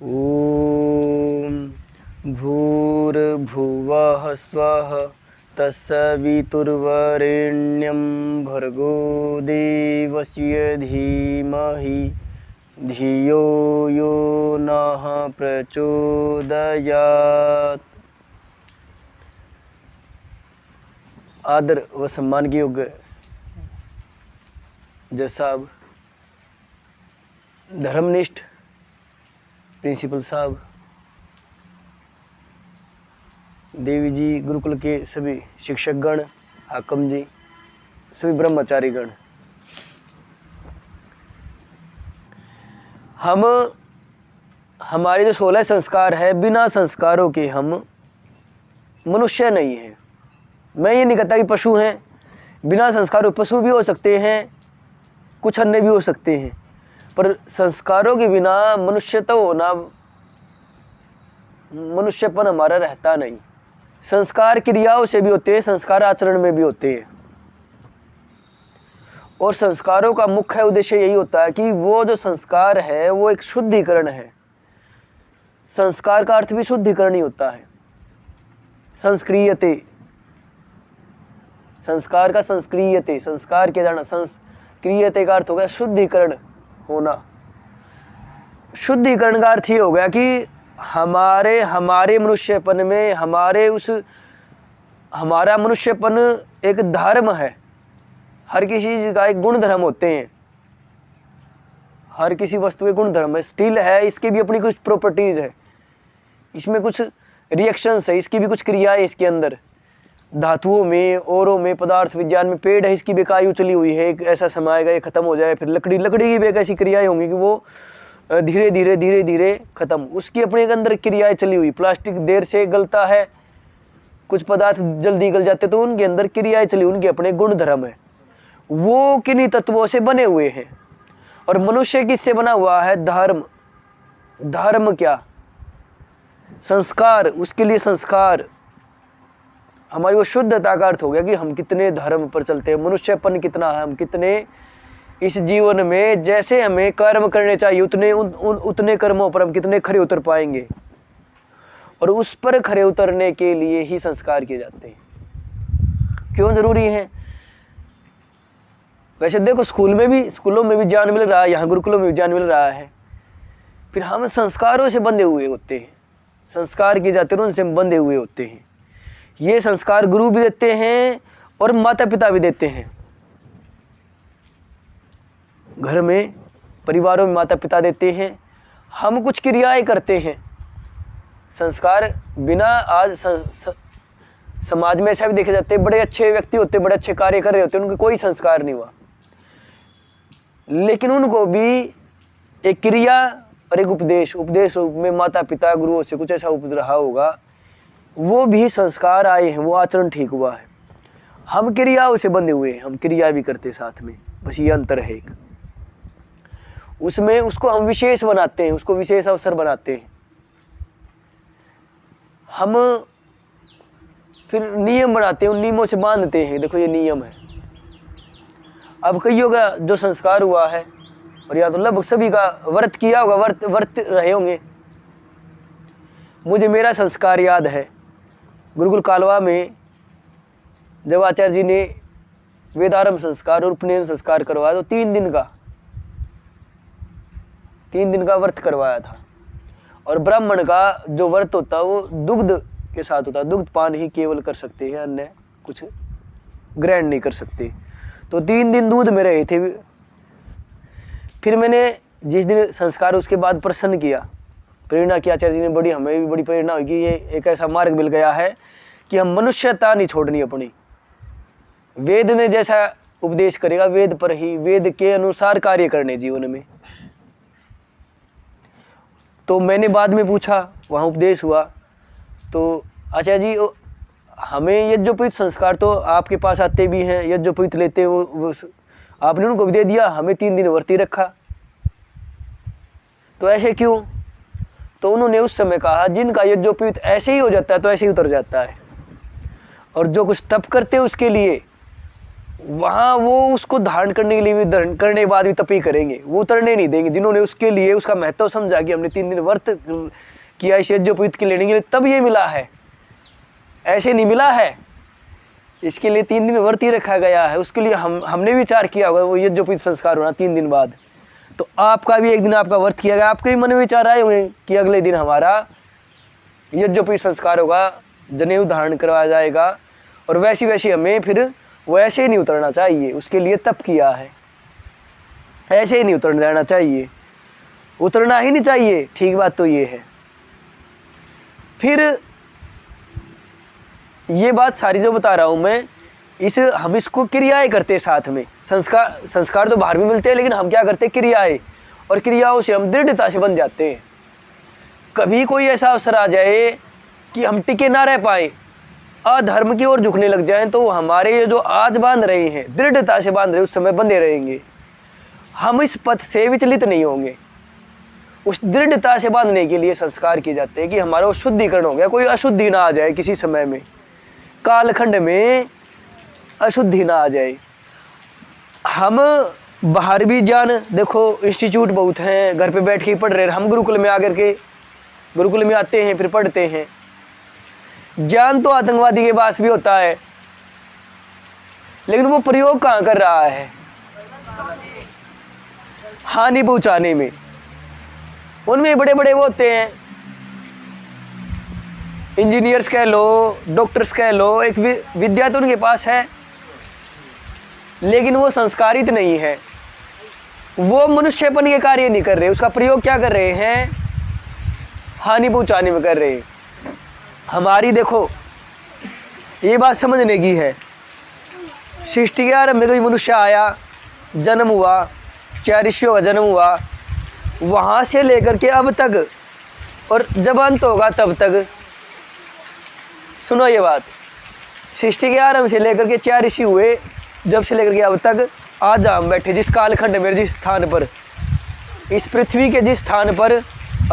ॐ भूर्भुवः स्वः तत्सवितुर्वरेण्यं भर्गो देवस्य धीमहि धियो यो नः प्रचोदयात्। आदर व सम्मान के योग्य जज साहब, धर्मनिष्ठ प्रिंसिपल साहब, देवी जी, गुरुकुल के सभी शिक्षकगण, हाकम जी, सभी ब्रह्मचारीगण, हमारे जो 16 संस्कार है, बिना संस्कारों के हम मनुष्य नहीं हैं। मैं ये नहीं कहता कि पशु हैं, बिना संस्कारों पशु भी हो सकते हैं, कुछ अन्य भी हो सकते हैं, पर संस्कारों के बिना मनुष्यता होना, मनुष्यपन हमारा रहता नहीं। संस्कार क्रियाओं से भी होते हैं, संस्कार आचरण में भी होते हैं। और संस्कारों का मुख्य उद्देश्य यही होता है कि वो जो संस्कार है वो एक शुद्धिकरण है। संस्कार का अर्थ भी शुद्धिकरण ही होता है। संस्क्रियते, संस्कार का संस्क्रियते, संस्कार के जाना, संस्क्रियते का अर्थ हो गया शुद्धिकरण होना। शुद्धिकरण का अर्थ ये हो गया कि हमारे मनुष्यपन में हमारा मनुष्यपन एक धर्म है। हर किसी चीज का एक गुण धर्म होते हैं, हर किसी वस्तु के गुण धर्म है। स्टील है, इसकी भी अपनी कुछ प्रॉपर्टीज है, इसमें कुछ रिएक्शंस है, इसकी भी कुछ क्रियाएं इसके अंदर। धातुओं में, औरों में, पदार्थ विज्ञान में पेड़ है, इसकी भी एक आयु चली हुई है, एक ऐसा समय आएगा ये खत्म हो जाए। फिर लकड़ी की भी एक ऐसी क्रियाएं होंगी कि वो धीरे धीरे खत्म, उसकी अपने एक अंदर क्रियाएं चली हुई। प्लास्टिक देर से गलता है, कुछ पदार्थ जल्दी गल जाते तो उनके अंदर क्रियाएं चली, उनके अपने गुण धर्म है। वो किन्हीं तत्वों से बने हुए हैं। और मनुष्य किससे बना हुआ है? धर्म। धर्म क्या? संस्कार। उसके लिए संस्कार हमारी वो शुद्धता का अर्थ हो गया कि हम कितने धर्म पर चलते हैं, मनुष्यपन कितना है, हम कितने इस जीवन में जैसे हमें कर्म करने चाहिए उतने कर्मों पर हम कितने खरे उतर पाएंगे। और उस पर खरे उतरने के लिए ही संस्कार किए जाते हैं। क्यों जरूरी है? वैसे देखो, स्कूलों में भी ज्ञान मिल रहा है, यहाँ गुरुकुलों में भी ज्ञान मिल रहा है। फिर हम संस्कारों से बंधे हुए होते हैं, संस्कार किए जाते हैं, उनसे हम बंधे हुए होते हैं। ये संस्कार गुरु भी देते हैं और माता पिता भी देते हैं। घर में, परिवारों में माता पिता देते हैं, हम कुछ क्रियाएं करते हैं। संस्कार बिना आज समाज में ऐसा भी देखे जाते हैं, बड़े अच्छे व्यक्ति होते, बड़े अच्छे कार्य कर रहे होते, उनके कोई संस्कार नहीं हुआ, लेकिन उनको भी एक क्रिया और एक उपदेश रूप में माता पिता गुरुओं से कुछ ऐसा उपदेश रहा होगा, वो भी संस्कार आए हैं, वो आचरण ठीक हुआ है। हम क्रियाओं से बंधे हुए हैं, हम क्रिया भी करते साथ में, बस ये अंतर है एक। उसमें उसको हम विशेष बनाते हैं, उसको विशेष अवसर बनाते हैं। हम फिर नियम बनाते हैं, उन नियमों से बांधते हैं, देखो ये नियम है। अब कईयों का जो संस्कार हुआ है, और या तो लगभग सभी का व्रत किया होगा, व्रत रहे होंगे। मुझे मेरा संस्कार याद है, गुरुकुल कालवा में जब आचार्य जी ने वेदारंभ संस्कार और उपनयन संस्कार करवाया तो 3 दिन का व्रत करवाया था। और ब्राह्मण का जो व्रत होता है वो दुग्ध के साथ होता है, दुग्ध पान ही केवल कर सकते हैं, अन्य कुछ ग्रहण नहीं कर सकते। तो 3 दिन दूध में रहे थे। फिर मैंने जिस दिन संस्कार उसके बाद प्रसन्न किया, प्रेरणा की आचार्य जी ने, बड़ी हमें भी बड़ी प्रेरणा हुई कि ये एक ऐसा मार्ग मिल गया है कि हम मनुष्यता नहीं छोड़नी अपनी। वेद ने जैसा उपदेश करेगा, वेद पर ही, वेद के अनुसार कार्य करने जीवन में। तो मैंने बाद में पूछा, वहाँ उपदेश हुआ, तो आचार्य जी हमें यज्ञोपवीत संस्कार तो आपके पास आते भी हैं, यज्ञोपवीत लेते हैं, वो आपने उनको भी दे दिया, हमें 3 दिन व्रती रखा, तो ऐसे क्यों? तो उन्होंने उस समय कहा, जिनका यज्ञोपवीत ऐसे ही हो जाता है तो ऐसे ही उतर जाता है, और जो कुछ तप करते हैं उसके लिए वहाँ वो उसको धारण करने के लिए भी, धारण करने के बाद भी तप ही करेंगे, वो उतरने नहीं देंगे। जिन्होंने उसके लिए उसका महत्व समझा कि हमने 3 दिन व्रत किया इस यज्ञोपवीत के लेने के लिए, तब ये मिला है, ऐसे नहीं मिला है। इसके लिए 3 दिन व्रत ही रखा गया है, उसके लिए हमने विचार किया होगा वो यज्ञोपवीत संस्कार होना 3 दिन बाद। तो आपका भी एक दिन आपका व्रत किया गया, आपके भी मन में विचार आए हुए कि अगले दिन हमारा यज्ञोपवीत संस्कार होगा, जनेऊ धारण करवाया जाएगा, और वैसी वैसी हमें फिर वैसे ही नहीं उतरना चाहिए, उसके लिए तप किया है, ऐसे ही नहीं उतर जाना चाहिए, उतरना ही नहीं चाहिए। ठीक बात तो ये है। फिर ये बात सारी जो बता रहा हूँ मैं, हम इसको क्रियाएं करते साथ में। संस्कार तो बाहर भी मिलते हैं, लेकिन हम क्या करते हैं, क्रियाएं, और क्रियाओं से हम दृढ़ता से बन जाते हैं। कभी कोई ऐसा अवसर आ जाए कि हम टिके ना रह पाए, अधर्म की ओर झुकने लग जाएं, तो हमारे ये जो आज बांध रहे हैं, दृढ़ता से बांध रहे, उस समय बंधे रहेंगे, हम इस पथ से विचलित नहीं होंगे। उस दृढ़ता से बांधने के लिए संस्कार किए जाते हैं कि हमारा वो शुद्धिकरण हो गया, कोई अशुद्धि ना आ जाए, किसी समय में कालखंड में अशुद्धि ना आ जाए। हम बाहर भी ज्ञान, देखो इंस्टीट्यूट बहुत हैं, घर पे बैठ के पढ़ रहे हैं, हम गुरुकुल में आकर के गुरुकुल में आते हैं, फिर पढ़ते हैं। ज्ञान तो आतंकवादी के पास भी होता है, लेकिन वो प्रयोग कहाँ कर रहा है, हानि पहुंचाने में। उनमें बड़े बड़े वो होते हैं, इंजीनियर्स कह लो, डॉक्टर्स कह लो, एक विद्या तो उनके पास है, लेकिन वो संस्कारित नहीं है, वो मनुष्यपन के कार्य नहीं कर रहे, उसका प्रयोग क्या कर रहे हैं, हानि पहुंचाने में कर रहे हैं। हमारी देखो ये बात समझने की है, सृष्टि के आरंभ में कोई मनुष्य आया, जन्म हुआ, 4 ऋषियों का जन्म हुआ, वहाँ से लेकर के अब तक, और जब अंत होगा तब तक। सुनो ये बात, सृष्टि के आरंभ से लेकर के 4 ऋषि हुए, जब से लेकर के अब तक, आज हम बैठे जिस कालखंड में, जिस स्थान पर, इस पृथ्वी के जिस स्थान पर,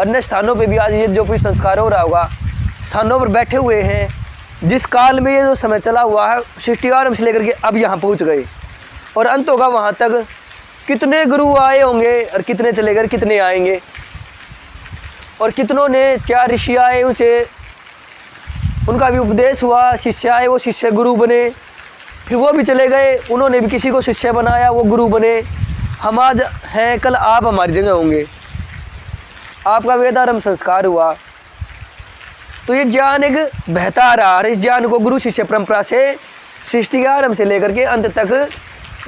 अन्य स्थानों पे भी आज ये जो भी संस्कार हो रहा होगा, स्थानों पर बैठे हुए हैं, जिस काल में ये जो समय चला हुआ है, सृष्टि आरंभ से लेकर के अब यहाँ पहुँच गए, और अंत होगा वहाँ तक। कितने गुरु आए होंगे और कितने चले गए, कितने आएंगे, और कितनों ने 4 ऋषि आए, उनसे उनका भी उपदेश हुआ, शिष्य आए, वो शिष्य गुरु बने, फिर वो भी चले गए, उन्होंने भी किसी को शिष्य बनाया, वो गुरु बने। हम आज हैं, कल आप हमारी जगह होंगे, आपका वेदारंभ संस्कार हुआ। तो ये ज्ञान एक बहता आ रहा है, इस ज्ञान को गुरु शिष्य परंपरा से सृष्टि के आरंभ से लेकर के अंत तक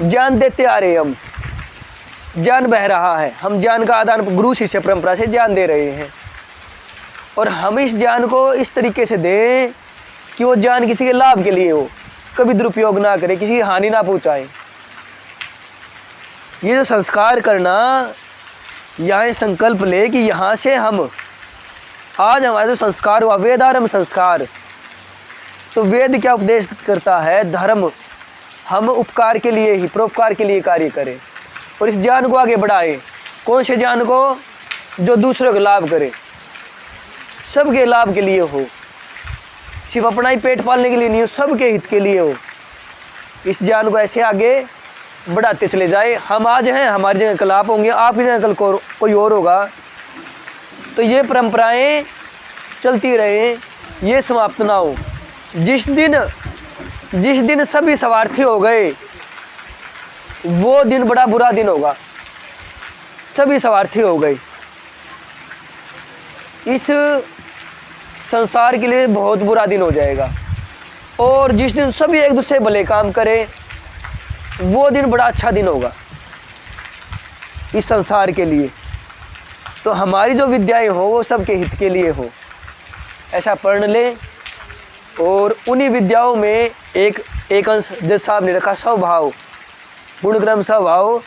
ज्ञान देते आ रहे हैं। हम ज्ञान बह रहा है, हम ज्ञान का आदान गुरु शिष्य परंपरा से ज्ञान दे रहे हैं, और हम इस ज्ञान को इस तरीके से दें कि वो ज्ञान किसी के लाभ के लिए हो, कभी दुरुपयोग ना करे, किसी की हानि ना पहुँचाए। ये जो संस्कार करना, यहाँ संकल्प ले कि यहाँ से हम, आज हमारा जो संस्कार हुआ वेदारंभ संस्कार, तो वेद क्या उपदेश करता है, धर्म, हम उपकार के लिए ही, परोपकार के लिए कार्य करें, और इस ज्ञान को आगे बढ़ाएं। कौन से ज्ञान को, जो दूसरों का लाभ करे, सबके लाभ के लिए हो, सिर्फ अपना ही पेट पालने के लिए नहीं हो, सबके हित के लिए हो। इस ज्ञान को ऐसे आगे बढ़ाते चले जाए। हम आज हैं, हमारी जगह कल आप होंगे, आपकी जगह कल कोई और होगा। तो ये परंपराएं चलती रहें, ये समाप्त ना हो। जिस दिन सभी स्वार्थी हो गए, वो दिन बड़ा बुरा दिन होगा। सभी स्वार्थी हो गए, इस संसार के लिए बहुत बुरा दिन हो जाएगा। और जिस दिन सभी एक दूसरे भले काम करें, वो दिन बड़ा अच्छा दिन होगा इस संसार के लिए। तो हमारी जो विद्याएं हो वो सबके हित के लिए हो, ऐसा पढ़ लें। और उन्हीं विद्याओं में एक अंश जज साहब ने रखा, स्वभाव, गुण कर्म स्वभाव।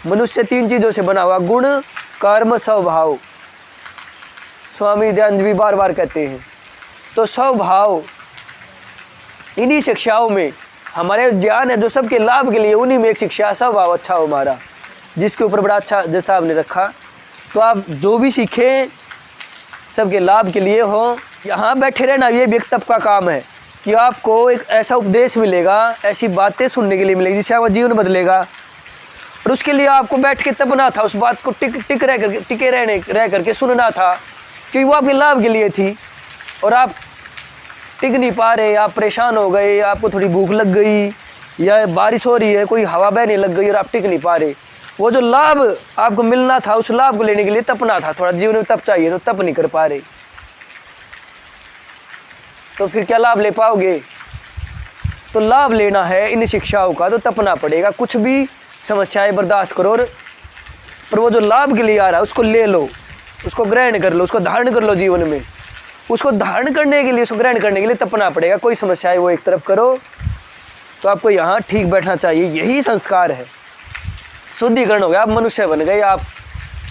मनुष्य 3 चीज़ों से बना हुआ, गुण कर्म स्वभाव। स्वामी दयानंद भी बार बार कहते हैं। तो स्वभाव, इन्हीं शिक्षाओं में हमारे ज्ञान है जो सबके लाभ के लिए, उन्हीं में एक शिक्षा स्वभाव अच्छा हो हमारा, जिसके ऊपर बड़ा अच्छा जज साहब ने रखा। तो आप जो भी सीखें सबके लाभ के लिए हो। यहाँ बैठे रहना ये भी एक तप का काम है। कि आपको एक ऐसा उपदेश मिलेगा, ऐसी बातें सुनने के लिए मिलेगी जिससे आपका जीवन बदलेगा। और उसके लिए आपको बैठ के तपना था, उस बात को टिके रह करके सुनना था, क्योंकि वो आपके लाभ के लिए थी। और आप टिक नहीं पा रहे, आप परेशान हो गए, आपको थोड़ी भूख लग गई या बारिश हो रही है, कोई हवा बहने लग गई और आप टिक नहीं पा रहे, वो जो लाभ आपको मिलना था उस लाभ को लेने के लिए तपना था। थोड़ा जीवन में तप चाहिए, तो तप नहीं कर पा रहे, तो फिर क्या लाभ ले पाओगे? तो लाभ लेना है इन शिक्षाओं का तो तपना पड़ेगा। कुछ भी समस्याएं बर्दाश्त करो, पर वो जो लाभ के लिए आ रहा है उसको ले लो, उसको ग्रहण कर लो, उसको धारण कर लो जीवन में। उसको धारण करने के लिए, उसको ग्रहण करने के लिए तपना पड़ेगा। कोई समस्या है वो एक तरफ करो, तो आपको यहाँ ठीक बैठना चाहिए। यही संस्कार है, शुद्धिकरण हो गया, आप मनुष्य बन गए, आप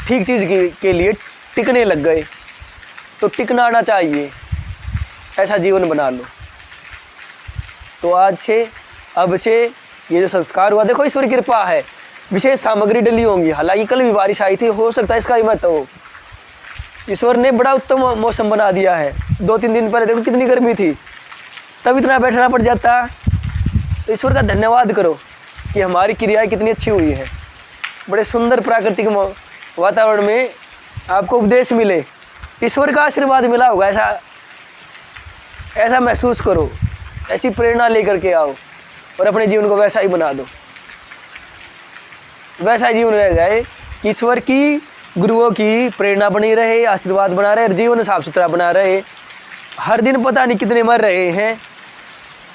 ठीक चीज़ के लिए टिकने लग गए। तो टिकना आना चाहिए, ऐसा जीवन बना लो। तो आज से, अब से ये जो संस्कार हुआ, देखो ईश्वर की कृपा है, विशेष सामग्री डली होंगी। हालांकि कल भी बारिश आई थी, हो सकता है इसका ही महत्व हो। ईश्वर ने बड़ा उत्तम मौसम बना दिया है। 2-3 दिन पहले देखो कितनी गर्मी थी, तब इतना बैठना पड़ जाता। तो ईश्वर का धन्यवाद करो कि हमारी क्रियाएं कितनी अच्छी हुई है। बड़े सुंदर प्राकृतिक वातावरण में आपको उपदेश मिले, ईश्वर का आशीर्वाद मिला होगा, ऐसा महसूस करो, ऐसी प्रेरणा लेकर के आओ और अपने जीवन को वैसा ही बना दो, वैसा जीवन रह जाए। ईश्वर की, गुरुओं की प्रेरणा बनी रहे, आशीर्वाद बना रहे और जीवन साफ सुथरा बना रहे। हर दिन पता नहीं कितने मर रहे हैं,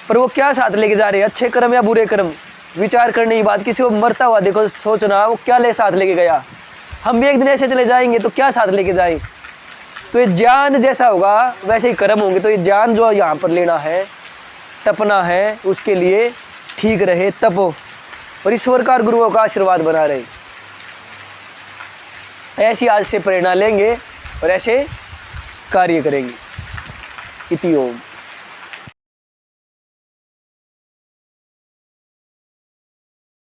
पर वो क्या साथ लेके जा रहे हैं, अच्छे कर्म या बुरे कर्म, विचार करने की बात। किसी को मरता हुआ देखो, सोचना वो क्या ले साथ लेके गया। हम भी एक दिन ऐसे चले जाएंगे तो क्या साथ लेके जाएं। तो ये ज्ञान जैसा होगा वैसे ही कर्म होंगे। तो ये ज्ञान जो यहाँ पर लेना है, तपना है, उसके लिए ठीक रहे, तपो और ईश्वर का और गुरुओं का आशीर्वाद बना रहे। ऐसी आज से प्रेरणा लेंगे और ऐसे कार्य करेंगे। इति ओम।